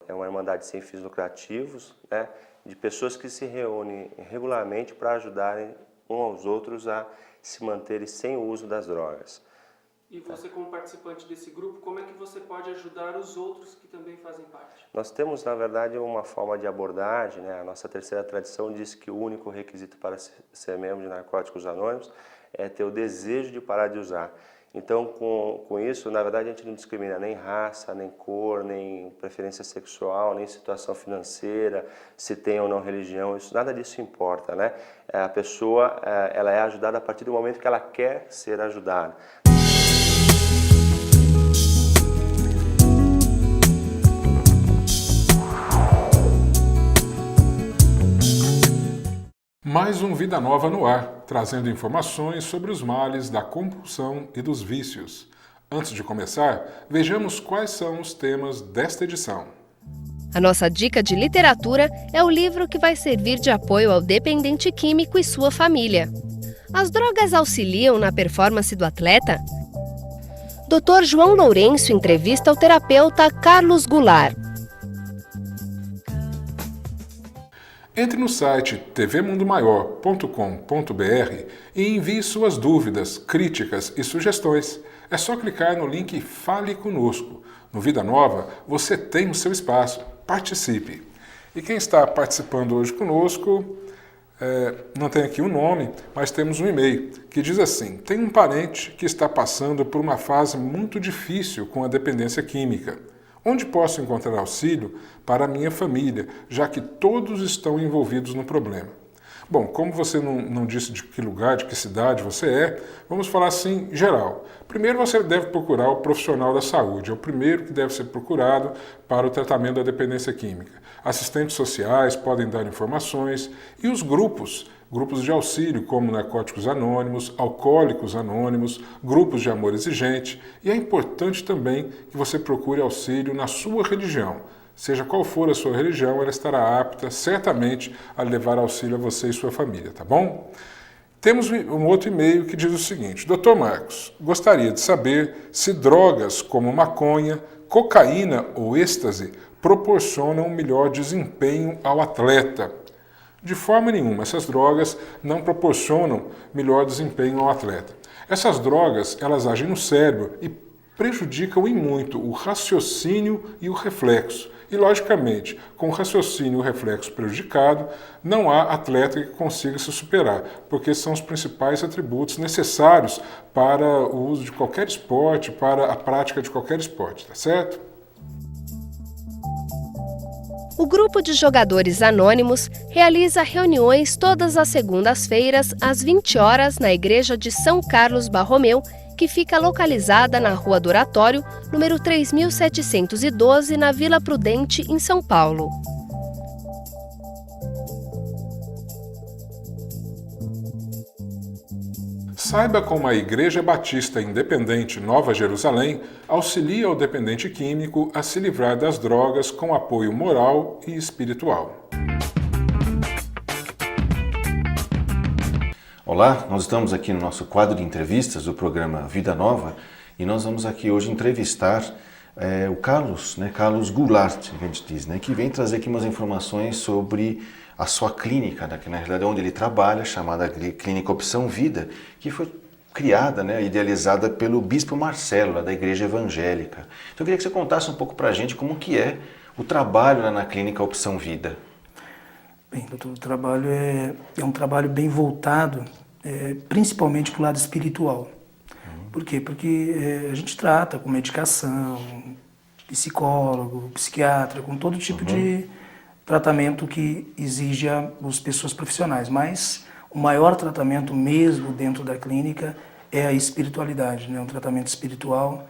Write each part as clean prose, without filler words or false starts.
É uma irmandade sem fins lucrativos, né, de pessoas que se reúnem regularmente para ajudarem uns aos outros a se manterem sem o uso das drogas. E você, como participante desse grupo, como é que você pode ajudar os outros que também fazem parte? Nós temos, na verdade, uma forma de abordagem, né? A nossa terceira tradição diz que o único requisito para ser membro de Narcóticos Anônimos é ter o desejo de parar de usar. Então, com isso, na verdade, a gente não discrimina nem raça, nem cor, nem preferência sexual, nem situação financeira, se tem ou não religião, isso, nada disso importa, né? A pessoa, ela é ajudada a partir do momento que ela quer ser ajudada. Mais um Vida Nova no ar, trazendo informações sobre os males da compulsão e dos vícios. Antes de começar, vejamos quais são os temas desta edição. A nossa dica de literatura é o livro que vai servir de apoio ao dependente químico e sua família. As drogas auxiliam na performance do atleta? Dr. João Lourenço entrevista o terapeuta Carlos Goulart. Entre no site tvmundomaior.com.br e envie suas dúvidas, críticas e sugestões. É só clicar no link Fale Conosco. No Vida Nova, você tem o seu espaço. Participe! E quem está participando hoje conosco, não tem aqui o nome, mas temos um e-mail que diz assim: tem um parente que está passando por uma fase muito difícil com a dependência química. Onde posso encontrar auxílio para a minha família, já que todos estão envolvidos no problema? Bom, como você não disse de que lugar, de que cidade você é, vamos falar assim, geral. Primeiro você deve procurar o profissional da saúde, é o primeiro que deve ser procurado para o tratamento da dependência química. Assistentes sociais podem dar informações e os grupos de auxílio como Narcóticos Anônimos, Alcoólicos Anônimos, grupos de amor exigente, e é importante também que você procure auxílio na sua religião. Seja qual for a sua religião, ela estará apta certamente a levar auxílio a você e sua família, tá bom? Temos um outro e-mail que diz o seguinte: Dr. Marcos, gostaria de saber se drogas como maconha, cocaína ou êxtase proporcionam melhor desempenho ao atleta. De forma nenhuma, essas drogas não proporcionam melhor desempenho ao atleta. Essas drogas, elas agem no cérebro e prejudicam em muito o raciocínio e o reflexo. E, logicamente, com o raciocínio e o reflexo prejudicado, não há atleta que consiga se superar, porque são os principais atributos necessários para o uso de qualquer esporte, para a prática de qualquer esporte, tá certo? O grupo de jogadores anônimos realiza reuniões todas as segundas-feiras, às 20 horas, na Igreja de São Carlos Barromeu, que fica localizada na Rua do Oratório, número 3712, na Vila Prudente, em São Paulo. Saiba como a Igreja Batista Independente Nova Jerusalém auxilia o dependente químico a se livrar das drogas com apoio moral e espiritual. Olá, nós estamos aqui no nosso quadro de entrevistas do programa Vida Nova e nós vamos aqui hoje entrevistar o Carlos, Carlos Goulart, que a gente diz, que vem trazer aqui umas informações sobre a sua clínica, que na realidade é onde ele trabalha, chamada Clínica Opção Vida, que foi criada, idealizada pelo Bispo Marcelo, lá da Igreja Evangélica. Então eu queria que você contasse um pouco para a gente como que é o trabalho lá na Clínica Opção Vida. Bem, doutor, o trabalho é um trabalho bem voltado, principalmente para o lado espiritual. Por quê? Porque a gente trata com medicação, psicólogo, psiquiatra, com todo tipo de tratamento que exige as pessoas profissionais, mas o maior tratamento mesmo dentro da clínica é a espiritualidade, um tratamento espiritual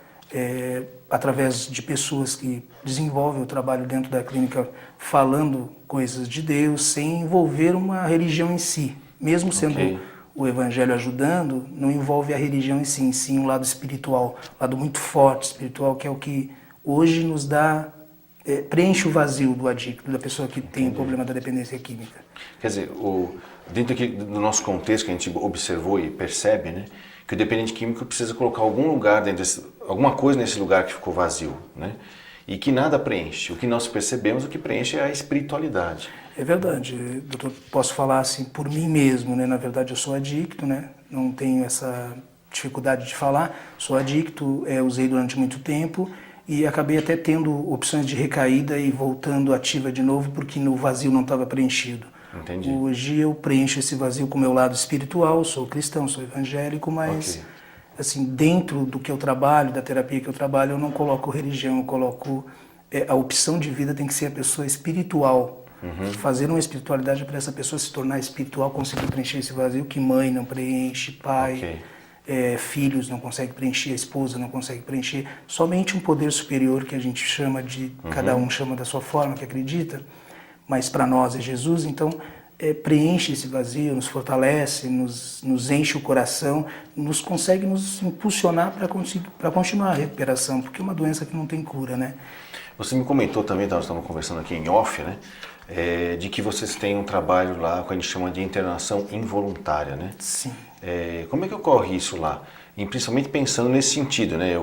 através de pessoas que desenvolvem o trabalho dentro da clínica falando coisas de Deus sem envolver uma religião em si, mesmo sendo o evangelho ajudando, não envolve a religião em si, sim um lado espiritual, um lado muito forte espiritual, que é o que hoje nos dá preenche o vazio do adicto, da pessoa que tem o problema da dependência química. Quer dizer, dentro aqui do nosso contexto que a gente observou e percebe, que o dependente químico precisa colocar alguma coisa nesse lugar que ficou vazio, e que nada preenche. O que nós percebemos, o que preenche é a espiritualidade. É verdade, doutor, posso falar assim por mim mesmo, né? Na verdade eu sou adicto, né? Não tenho essa dificuldade de falar, sou adicto, usei durante muito tempo e acabei até tendo opções de recaída e voltando ativa de novo porque o vazio não estava preenchido. Entendi. Hoje eu preencho esse vazio com o meu lado espiritual, sou cristão, sou evangélico, mas assim, dentro do que eu trabalho, da terapia que eu trabalho, eu não coloco religião, eu coloco a opção de vida tem que ser a pessoa espiritual. Fazer uma espiritualidade para essa pessoa se tornar espiritual, conseguir preencher esse vazio que mãe não preenche, pai, filhos não consegue preencher, a esposa não consegue preencher. Somente um poder superior que a gente chama de, cada um chama da sua forma, que acredita, mas para nós é Jesus, então preenche esse vazio, nos fortalece, nos enche o coração, consegue nos impulsionar para continuar a recuperação, porque é uma doença que não tem cura, né? Você me comentou também, nós estamos conversando aqui em off, né? De que vocês têm um trabalho lá que a gente chama de internação involuntária, né? Sim. Como é que ocorre isso lá? E principalmente pensando nesse sentido, né?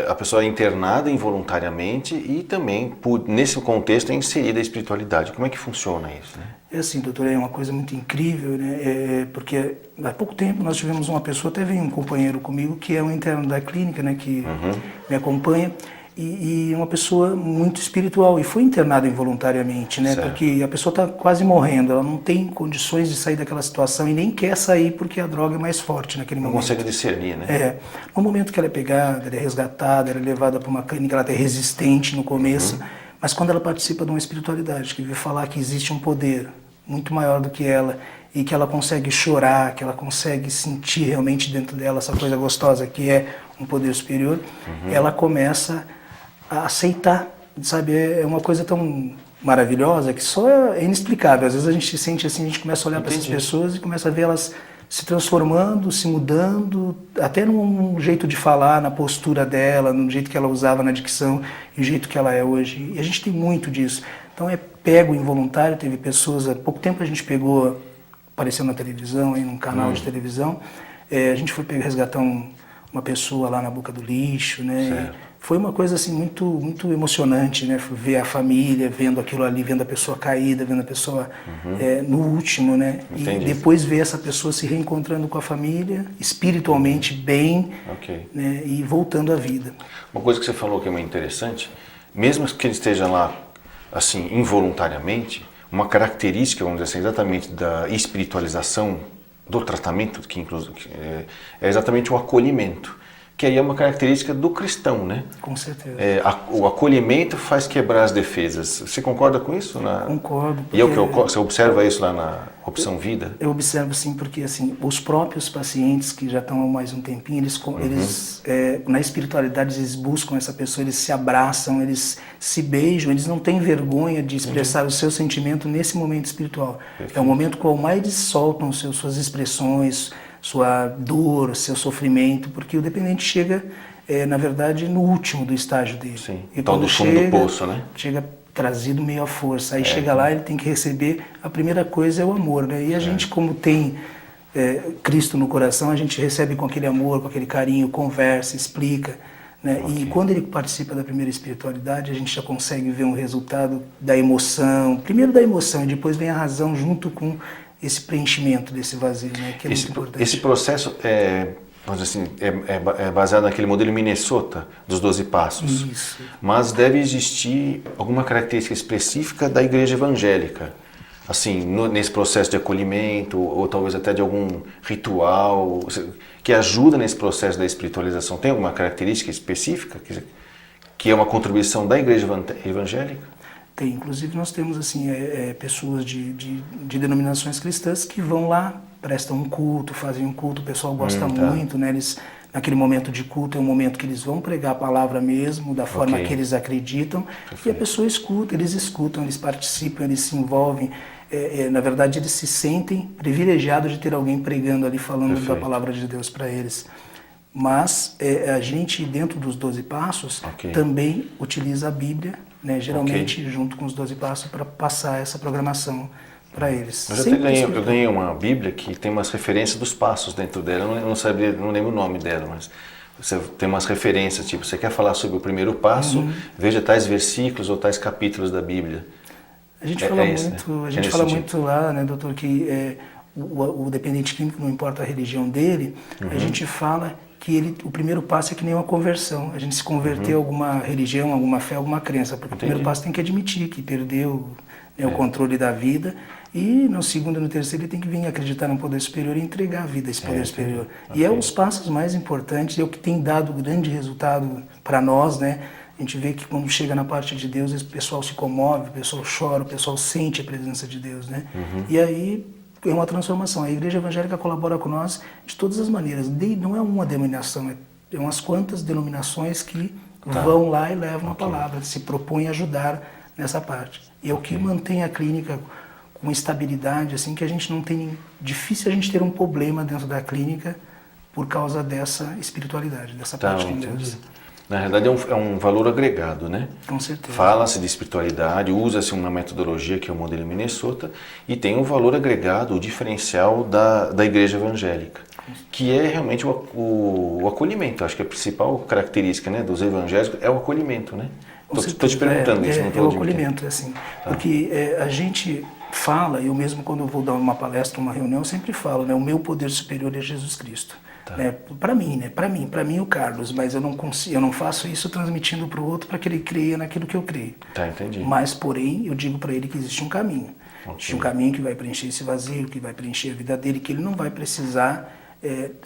A pessoa é internada involuntariamente e também, nesse contexto, é inserida a espiritualidade. Como é que funciona isso, né? É assim, doutor, é uma coisa muito incrível, né? Porque há pouco tempo nós tivemos uma pessoa, até veio um companheiro comigo, que é um interno da clínica, né? Que me acompanha. E uma pessoa muito espiritual e foi internada involuntariamente, né? Certo. Porque a pessoa está quase morrendo, ela não tem condições de sair daquela situação e nem quer sair porque a droga é mais forte naquele momento. Não consegue discernir, né? No momento que ela é pegada, ela é resgatada, ela é levada para uma clínica, ela é resistente no começo, mas quando ela participa de uma espiritualidade, que vê falar que existe um poder muito maior do que ela e que ela consegue chorar, que ela consegue sentir realmente dentro dela essa coisa gostosa que é um poder superior, ela começa a aceitar, sabe? É uma coisa tão maravilhosa que só é inexplicável. Às vezes a gente se sente assim, a gente começa a olhar para essas pessoas e começa a ver elas se transformando, se mudando, até num jeito de falar, na postura dela, no jeito que ela usava na dicção e o jeito que ela é hoje. E a gente tem muito disso. Então é pego involuntário, teve pessoas, há pouco tempo a gente pegou, apareceu na televisão, em um canal de televisão, a gente foi resgatar uma pessoa lá na boca do lixo, né? Foi uma coisa assim muito, muito emocionante, né? Ver a família, vendo aquilo ali, vendo a pessoa caída, vendo a pessoa no último, né? Entendi. E depois ver essa pessoa se reencontrando com a família, espiritualmente bem, né? E voltando à vida. Uma coisa que você falou que é muito interessante, mesmo que ele esteja lá assim involuntariamente, uma característica, vamos dizer assim, exatamente da espiritualização do tratamento, que inclusive é exatamente o acolhimento, que aí é uma característica do cristão, né? Com certeza. O acolhimento faz quebrar as defesas. Você concorda com isso? Concordo. E você observa isso lá na Opção Vida? Eu observo sim, porque assim, os próprios pacientes que já estão há mais um tempinho, eles na espiritualidade eles buscam essa pessoa, eles se abraçam, eles se beijam, eles não têm vergonha de expressar o seu sentimento nesse momento espiritual. Perfeito. É o momento qual mais eles soltam suas expressões, sua dor, seu sofrimento, porque o dependente chega, na verdade, no último do estágio dele. Sim, e então do fundo do poço, né? Chega trazido meio à força. Aí chega lá, ele tem que receber, a primeira coisa é o amor, né? E a gente, como tem Cristo no coração, a gente recebe com aquele amor, com aquele carinho, conversa, explica, né? E quando ele participa da primeira espiritualidade, a gente já consegue ver um resultado da emoção, primeiro da emoção, e depois vem a razão junto com esse preenchimento desse vazio, né? Que é muito importante. Esse processo vamos dizer assim, é baseado naquele modelo Minnesota dos 12 passos. Isso. Mas deve existir alguma característica específica da igreja evangélica, assim, nesse processo de acolhimento, ou talvez até de algum ritual que ajuda nesse processo da espiritualização. Tem alguma característica específica que é uma contribuição da igreja evangélica? Tem, inclusive nós temos assim pessoas de denominações cristãs que vão lá, prestam um culto, fazem um culto, o pessoal gosta muito, né? Eles, naquele momento de culto é um momento que eles vão pregar a palavra mesmo, da forma que eles acreditam. Perfeito. E a pessoa escuta, eles participam, eles se envolvem. Na verdade, eles se sentem privilegiados de ter alguém pregando ali, falando da palavra de Deus para eles. Mas a gente, dentro dos 12 passos, também utiliza a Bíblia, né, geralmente junto com os 12 passos, para passar essa programação para eles. Eu ganhei uma Bíblia que tem umas referências dos passos dentro dela, eu não lembro o nome dela, mas você tem umas referências, tipo, você quer falar sobre o primeiro passo, veja tais versículos ou tais capítulos da Bíblia. A gente fala isso, muito, né? a gente fala muito lá, né, doutor, que o dependente químico, não importa a religião dele, a gente fala que o primeiro passo é que nem uma conversão. A gente se converter a alguma religião, alguma fé, alguma crença, porque o primeiro passo tem que admitir que perdeu, né, o controle da vida, e no segundo e no terceiro ele tem que vir acreditar no poder superior e entregar a vida a esse poder superior. E é os passos mais importantes, é o que tem dado grande resultado para nós, né? A gente vê que quando chega na parte de Deus, o pessoal se comove, o pessoal chora, o pessoal sente a presença de Deus, né? E aí é uma transformação. A Igreja Evangélica colabora com nós de todas as maneiras. Não é uma denominação, é umas quantas denominações que vão lá e levam a palavra, se propõem a ajudar nessa parte. E é o que mantém a clínica com estabilidade, assim, que a gente não tem... Difícil a gente ter um problema dentro da clínica por causa dessa espiritualidade, dessa parte de Deus. Na realidade é um valor agregado, né? Com certeza. Fala-se de espiritualidade, usa-se uma metodologia que é o modelo Minnesota e tem um valor agregado, o diferencial da igreja evangélica, que é realmente o acolhimento. Acho que a principal característica, né, dos evangélicos é o acolhimento, né? Estou te perguntando isso, não estou admitindo. É o acolhimento, assim. Porque a gente fala, eu mesmo quando eu vou dar uma palestra, uma reunião, eu sempre falo, né, o meu poder superior é Jesus Cristo. Para mim, né? Para mim o Carlos, mas eu não faço isso transmitindo para o outro para que ele creia naquilo que eu creio. Entendi. Mas, porém, eu digo para ele que existe um caminho. Existe um caminho que vai preencher esse vazio, que vai preencher a vida dele, que ele não vai precisar,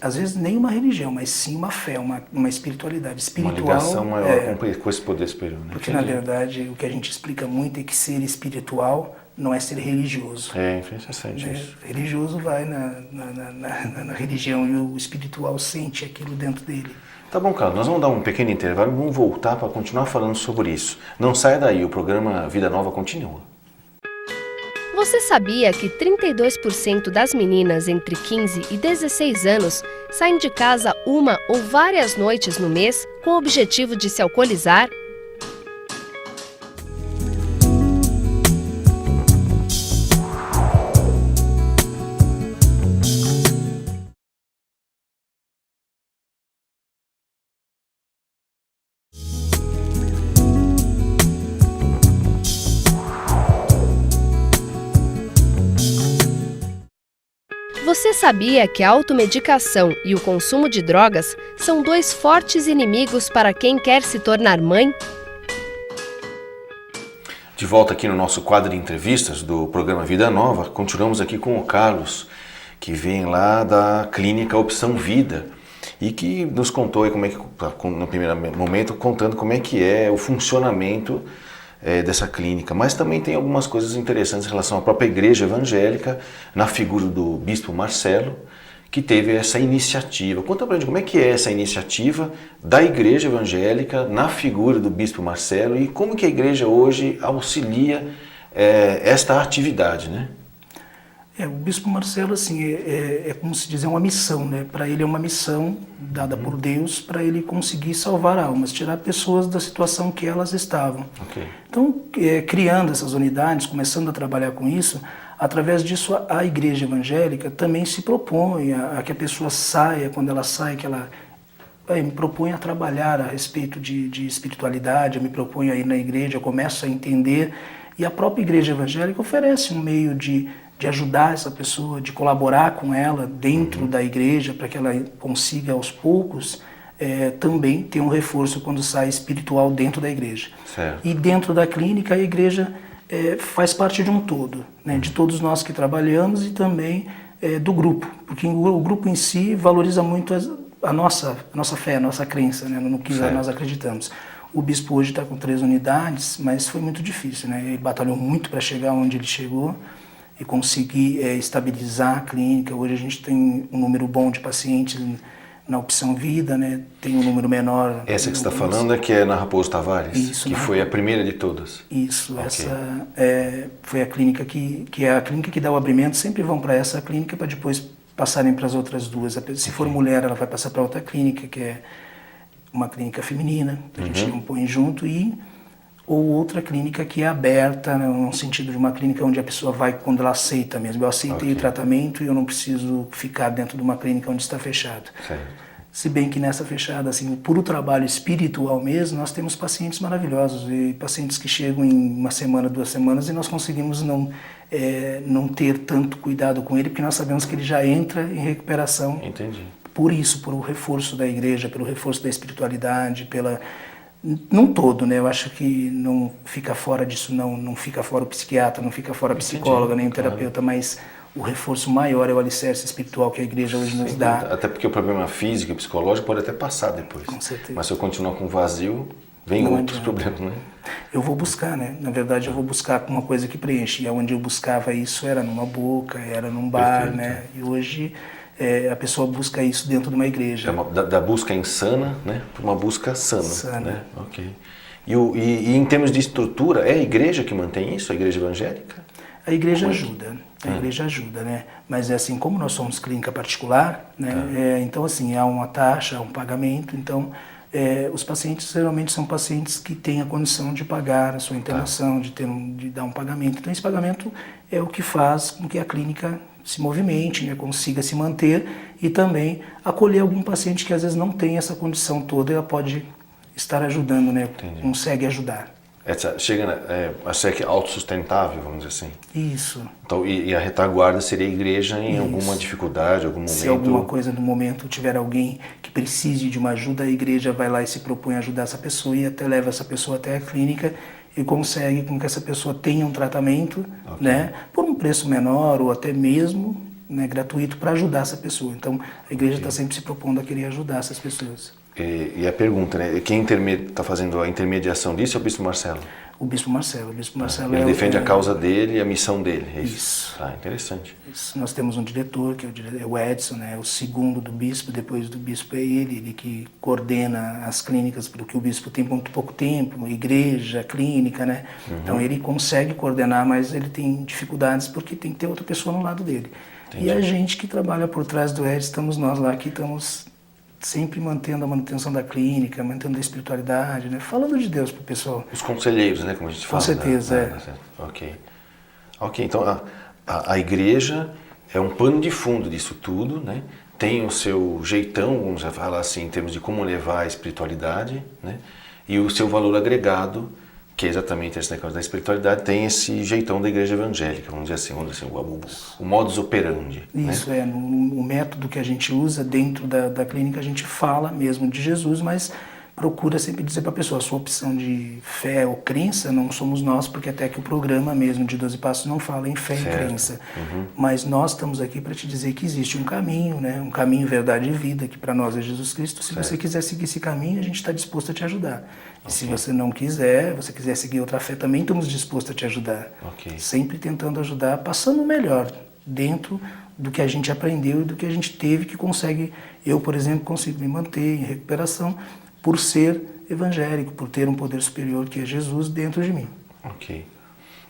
às vezes, nem uma religião, mas sim uma fé, uma espiritualidade espiritual. Uma ligação maior com esse poder superior. Né? Porque, na verdade, o que a gente explica muito é que ser espiritual não é ser religioso. É interessante isso. Religioso vai na religião e o espiritual sente aquilo dentro dele. Tá bom, Carlos, nós vamos dar um pequeno intervalo e vamos voltar para continuar falando sobre isso. Não saia daí, o programa Vida Nova continua. Você sabia que 32% das meninas entre 15 e 16 anos saem de casa uma ou várias noites no mês com o objetivo de se alcoolizar? Você sabia que a automedicação e o consumo de drogas são dois fortes inimigos para quem quer se tornar mãe? De volta aqui no nosso quadro de entrevistas do programa Vida Nova, continuamos aqui com o Carlos, que vem lá da clínica Opção Vida e que nos contou aí como é que, no primeiro momento, contando como é que é o funcionamento dessa clínica, mas também tem algumas coisas interessantes em relação à própria igreja evangélica, na figura do bispo Marcelo, que teve essa iniciativa. Conta pra gente como é que é essa iniciativa da igreja evangélica na figura do bispo Marcelo e como que a igreja hoje auxilia esta atividade, né? O bispo Marcelo, assim, é como se diz, é uma missão, né? Para ele é uma missão dada por Deus para ele conseguir salvar almas, tirar pessoas da situação que elas estavam. Então, criando essas unidades, começando a trabalhar com isso, através disso a igreja evangélica também se propõe a que a pessoa saia, quando ela sai, que ela me propõe a trabalhar a respeito de espiritualidade, eu me proponho a ir na igreja, eu começo a entender, e a própria igreja evangélica oferece um meio de ajudar essa pessoa, de colaborar com ela dentro da igreja, para que ela consiga aos poucos também ter um reforço quando sai espiritual dentro da igreja. Certo. E dentro da clínica a igreja faz parte de um todo, né, de todos nós que trabalhamos e também do grupo, porque o grupo em si valoriza muito a nossa fé, a nossa crença, né, no que nós acreditamos. O bispo hoje está com 3 unidades, mas foi muito difícil, né? Ele batalhou muito para chegar onde ele chegou e conseguir estabilizar a clínica. Hoje a gente tem um número bom de pacientes na Opção Vida, né? Tem um número menor. Essa que você está falando é que é na Raposo Tavares? Isso, que foi a primeira de todas? Isso, essa foi a clínica que é a clínica que dá o abrimento, sempre vão para essa clínica para depois passarem para as outras duas. Se for mulher, ela vai passar para outra clínica, que é uma clínica feminina, que a gente não põe junto, ou outra clínica que é aberta, né, no sentido de uma clínica onde a pessoa vai quando ela aceita mesmo. Eu aceitei o tratamento e eu não preciso ficar dentro de uma clínica onde está fechado. Certo. Se bem que nessa fechada, assim, por o trabalho espiritual mesmo, nós temos pacientes maravilhosos e pacientes que chegam em uma semana, 2 semanas e nós conseguimos não ter tanto cuidado com ele, porque nós sabemos que ele já entra em recuperação. Entendi. Por isso, por o reforço da igreja, pelo reforço da espiritualidade, num todo, né? Eu acho que não fica fora disso, não fica fora o psiquiatra, não fica fora a psicóloga, nem o terapeuta, mas o reforço maior é o alicerce espiritual que a igreja hoje nos dá. Até porque o problema físico e psicológico pode até passar depois. Com certeza. Mas se eu continuar com vazio, vem outros problemas, né? Eu vou buscar, né? Na verdade, eu vou buscar uma coisa que preenche. E onde eu buscava isso era numa boca, era num bar, perfeito, né? E hoje a pessoa busca isso dentro de uma igreja. Da busca insana, né? Para uma busca sana. Né? Ok. E em termos de estrutura, é a igreja que mantém isso? A igreja evangélica? A igreja ajuda. A igreja ajuda, né? Mas é assim, como nós somos clínica particular, né? Então assim, há uma taxa, há um pagamento, então os pacientes geralmente são pacientes que têm a condição de pagar a sua internação, de dar um pagamento. Então esse pagamento é o que faz com que a clínica se movimente, né? Consiga se manter e também acolher algum paciente que às vezes não tem essa condição toda, ela pode estar ajudando, né? Entendi. Consegue ajudar. Chega a ser autossustentável, vamos dizer assim. Isso. Então, e a retaguarda seria a igreja em alguma dificuldade, algum momento? Se alguma coisa no momento tiver alguém que precise de uma ajuda, a igreja vai lá e se propõe a ajudar essa pessoa e até leva essa pessoa até a clínica e consegue com que essa pessoa tenha um tratamento, né, por um preço menor ou até mesmo, né, gratuito para ajudar essa pessoa. Então, a igreja está sempre se propondo a querer ajudar essas pessoas. E a pergunta, né? Quem está fazendo a intermediação disso é o Bispo Marcelo? O Bispo Marcelo. Ele defende a causa dele e a missão dele, é isso? Isso. Ah, interessante. Isso. Nós temos um diretor, que é o Edson, né? O segundo do Bispo, depois do Bispo é ele que coordena as clínicas, porque o Bispo tem muito pouco tempo, igreja, clínica, né? Então ele consegue coordenar, mas ele tem dificuldades porque tem que ter outra pessoa no lado dele. Entendi. E a gente que trabalha por trás do Edson, estamos nós lá que estamos sempre mantendo a manutenção da clínica, mantendo a espiritualidade, né? Falando de Deus para o pessoal. Os conselheiros, né? Como a gente fala. Com certeza, né? Ok, então a igreja é um pano de fundo disso tudo, né? Tem o seu jeitão, vamos falar assim, em termos de como levar a espiritualidade, né? E o seu valor agregado, que é exatamente esse negócio da espiritualidade, tem esse jeitão da igreja evangélica, vamos dizer assim o modus operandi. Isso, né? O método que a gente usa dentro da clínica, a gente fala mesmo de Jesus, mas procura sempre dizer para a pessoa, a sua opção de fé ou crença não somos nós, porque até que o programa mesmo de 12 Passos não fala em fé e crença. Mas nós estamos aqui para te dizer que existe um caminho, né? Um caminho, verdade e vida, que para nós é Jesus Cristo. Se você quiser seguir esse caminho, a gente está disposto a te ajudar. E se você não quiser, você quiser seguir outra fé, também estamos dispostos a te ajudar. Sempre tentando ajudar, passando o melhor dentro do que a gente aprendeu e do que a gente teve, que consegue, eu, por exemplo, consigo me manter em recuperação por ser evangélico, por ter um poder superior que é Jesus dentro de mim. Ok.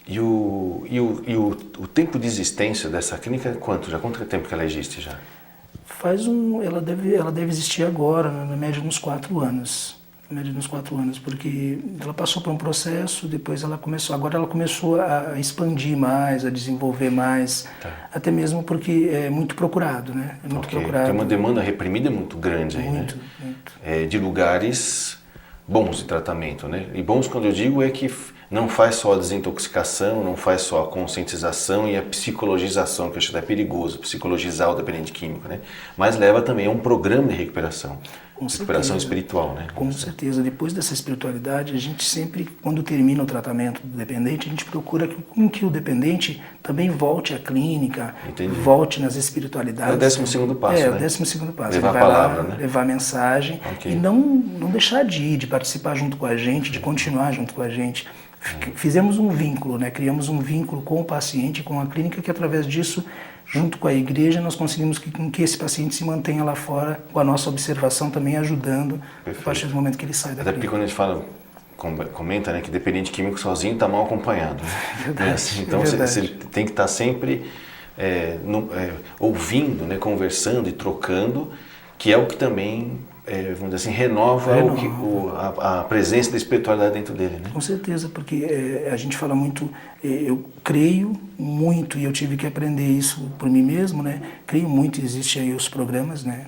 E o tempo de existência dessa clínica é quanto? Já quanto tempo que ela existe já? Ela deve existir agora, na média de uns 4 anos. Na média de uns 4 anos, porque ela passou por um processo, depois agora ela começou a expandir mais, a desenvolver mais, até mesmo porque é muito procurado, né? É muito procurado. Tem uma demanda reprimida muito grande aí, muito, né? Muito. De lugares bons de tratamento, né? E bons, quando eu digo, é que não faz só a desintoxicação, não faz só a conscientização e a psicologização, que eu acho até perigoso, psicologizar o dependente químico, né? Mas leva também a um programa de recuperação. Recuperação espiritual, né? Com certeza. Depois dessa espiritualidade, a gente sempre, quando termina o tratamento do dependente, a gente procura que o dependente também volte à clínica, volte nas espiritualidades. É o 12º passo, né? É o 12º passo. Levar Ele vai a palavra, lá, né? levar a mensagem e não deixar de ir, de participar junto com a gente, de continuar junto com a gente. Fizemos um vínculo, né? Criamos um vínculo com o paciente, com a clínica, que através disso, junto com a igreja, nós conseguimos que esse paciente se mantenha lá fora, com a nossa observação também ajudando, a partir do momento que ele sai da clínica. Até porque quando a gente comenta, né, que dependente químico sozinho está mal acompanhado. Né? Verdade, então você tem que estar sempre ouvindo, né, conversando e trocando, que é o que também, vamos dizer assim, renova a presença da espiritualidade dentro dele, né? Com certeza, porque a gente fala muito, eu creio muito, e eu tive que aprender isso por mim mesmo, né? Creio muito, existe aí os programas, né?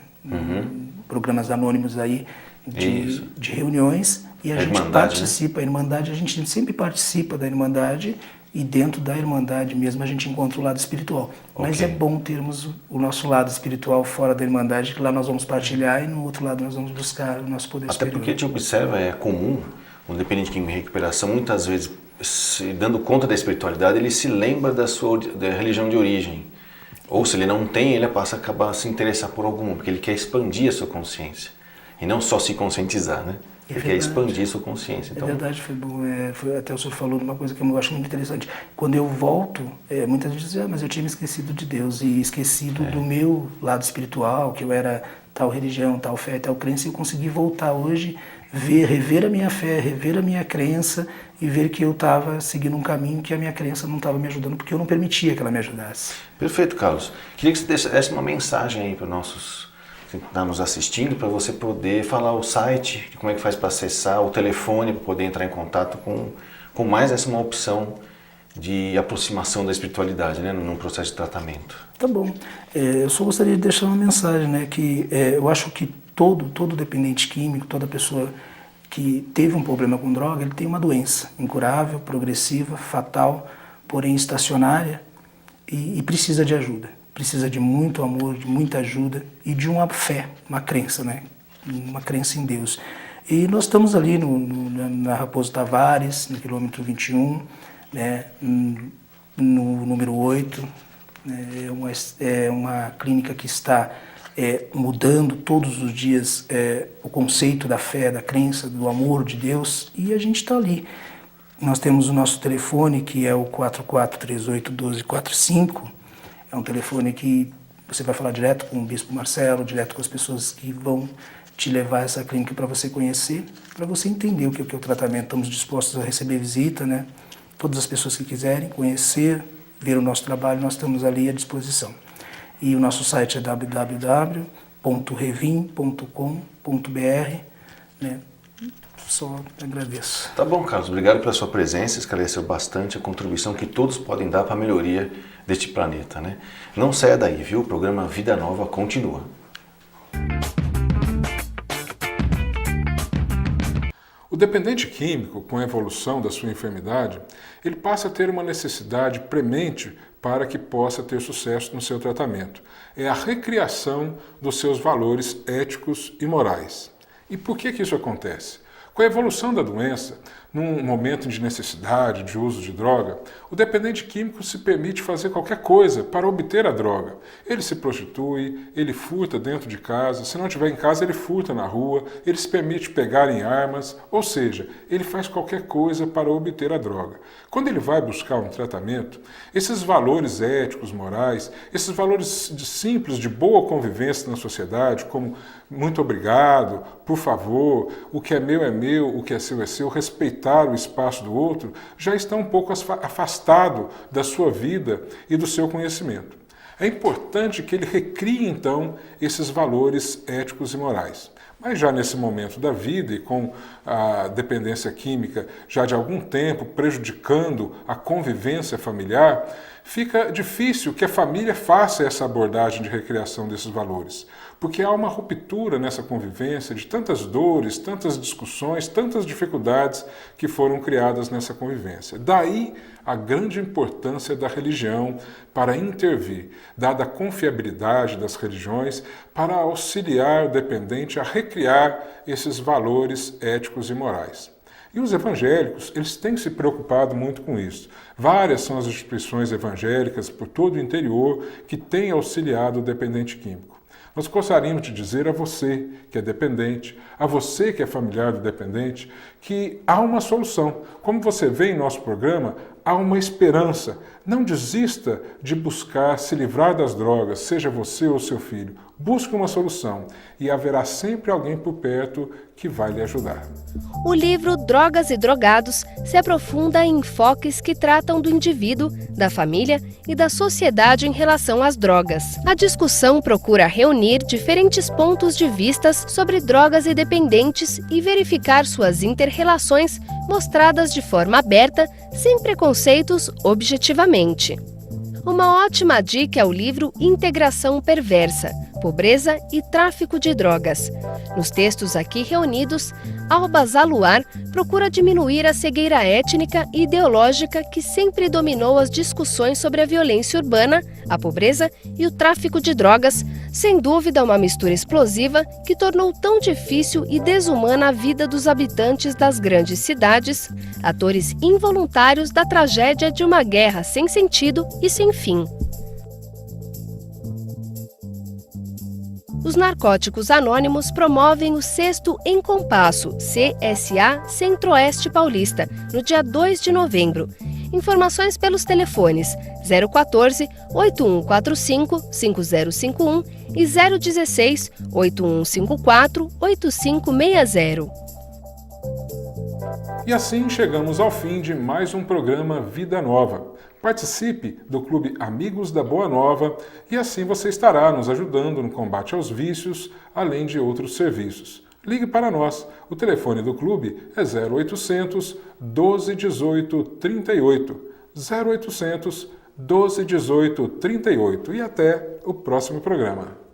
programas anônimos aí de reuniões, e a gente participa, né? A Irmandade, a gente sempre participa da Irmandade, e dentro da Irmandade mesmo a gente encontra o lado espiritual. Mas é bom termos o nosso lado espiritual fora da Irmandade, que lá nós vamos partilhar e no outro lado nós vamos buscar o nosso poder superior. Até porque a gente observa, é comum, um dependente químico em recuperação, muitas vezes, se dando conta da espiritualidade, ele se lembra da religião de origem. Ou se ele não tem, ele passa a acabar se interessar por alguma, porque ele quer expandir a sua consciência. E não só se conscientizar, né? Ele quer expandir a sua consciência. Então... É verdade, foi bom. Até o senhor falou de uma coisa que eu acho muito interessante. Quando eu volto, muitas vezes dizem, mas eu tinha me esquecido de Deus e esquecido do meu lado espiritual, que eu era tal religião, tal fé, tal crença, e eu consegui voltar hoje, rever a minha fé, rever a minha crença e ver que eu estava seguindo um caminho que a minha crença não estava me ajudando, porque eu não permitia que ela me ajudasse. Perfeito, Carlos. Queria que você desse uma mensagem aí para os nossos que estão nos assistindo, para você poder falar o site, como é que faz para acessar, o telefone para poder entrar em contato com mais essa uma opção de aproximação da espiritualidade, né, num processo de tratamento. Tá bom. Eu só gostaria de deixar uma mensagem, né, que eu acho que todo dependente químico, toda pessoa que teve um problema com droga, ele tem uma doença incurável, progressiva, fatal, porém estacionária, e precisa de ajuda. Precisa de muito amor, de muita ajuda e de uma fé, uma crença, né? Uma crença em Deus. E nós estamos ali na Raposo Tavares, no quilômetro 21, né? No número 8. É uma clínica que está mudando todos os dias o conceito da fé, da crença, do amor de Deus, e a gente está ali. Nós temos o nosso telefone, que é o 44381245. É um telefone que você vai falar direto com o Bispo Marcelo, direto com as pessoas que vão te levar a essa clínica para você conhecer, para você entender o que é o tratamento. Estamos dispostos a receber visita, né? Todas as pessoas que quiserem conhecer, ver o nosso trabalho, nós estamos ali à disposição. E o nosso site é www.revim.com.br, né? Só agradeço. Tá bom, Carlos. Obrigado pela sua presença, esclareceu bastante a contribuição que todos podem dar para a melhoria deste planeta, né? Não saia daí, viu? O programa Vida Nova continua. O dependente químico, com a evolução da sua enfermidade, ele passa a ter uma necessidade premente para que possa ter sucesso no seu tratamento. É a recriação dos seus valores éticos e morais. E por que isso acontece? Com a evolução da doença, num momento de necessidade, de uso de droga, o dependente químico se permite fazer qualquer coisa para obter a droga. Ele se prostitui, ele furta dentro de casa, se não estiver em casa ele furta na rua, ele se permite pegar em armas, ou seja, ele faz qualquer coisa para obter a droga. Quando ele vai buscar um tratamento, esses valores éticos, morais, esses valores simples de boa convivência na sociedade, como muito obrigado, por favor, o que é meu, o que é seu, respeitar o espaço do outro, já está um pouco afastado da sua vida e do seu conhecimento. É importante que ele recrie, então, esses valores éticos e morais. Mas já nesse momento da vida e com a dependência química já de algum tempo prejudicando a convivência familiar, fica difícil que a família faça essa abordagem de recriação desses valores, porque há uma ruptura nessa convivência de tantas dores, tantas discussões, tantas dificuldades que foram criadas nessa convivência. Daí a grande importância da religião para intervir, dada a confiabilidade das religiões, para auxiliar o dependente a recriar esses valores éticos e morais. E os evangélicos, eles têm se preocupado muito com isso. Várias são as instituições evangélicas por todo o interior que têm auxiliado o dependente químico. Nós gostaríamos de dizer a você que é dependente, a você que é familiar do dependente, que há uma solução. Como você vê em nosso programa, há uma esperança. Não desista de buscar se livrar das drogas, seja você ou seu filho. Busque uma solução e haverá sempre alguém por perto que vai lhe ajudar. O livro Drogas e Drogados se aprofunda em enfoques que tratam do indivíduo, da família e da sociedade em relação às drogas. A discussão procura reunir diferentes pontos de vistas sobre drogas e dependentes e verificar suas inter-relações mostradas de forma aberta, sem preconceitos, objetivamente. Uma ótima dica é o livro Integração Perversa, pobreza e tráfico de drogas. Nos textos aqui reunidos, Alba Zaluar procura diminuir a cegueira étnica e ideológica que sempre dominou as discussões sobre a violência urbana, a pobreza e o tráfico de drogas, sem dúvida uma mistura explosiva que tornou tão difícil e desumana a vida dos habitantes das grandes cidades, atores involuntários da tragédia de uma guerra sem sentido e sem fim. Os Narcóticos Anônimos promovem o 6º Em Compasso, CSA Centro-Oeste Paulista, no dia 2 de novembro. Informações pelos telefones 014 8145 5051 e 016 8154 8560. E assim chegamos ao fim de mais um programa Vida Nova. Participe do Clube Amigos da Boa Nova e assim você estará nos ajudando no combate aos vícios, além de outros serviços. Ligue para nós. O telefone do clube é 0800 12 18 38. 0800 12 18 38. E até o próximo programa.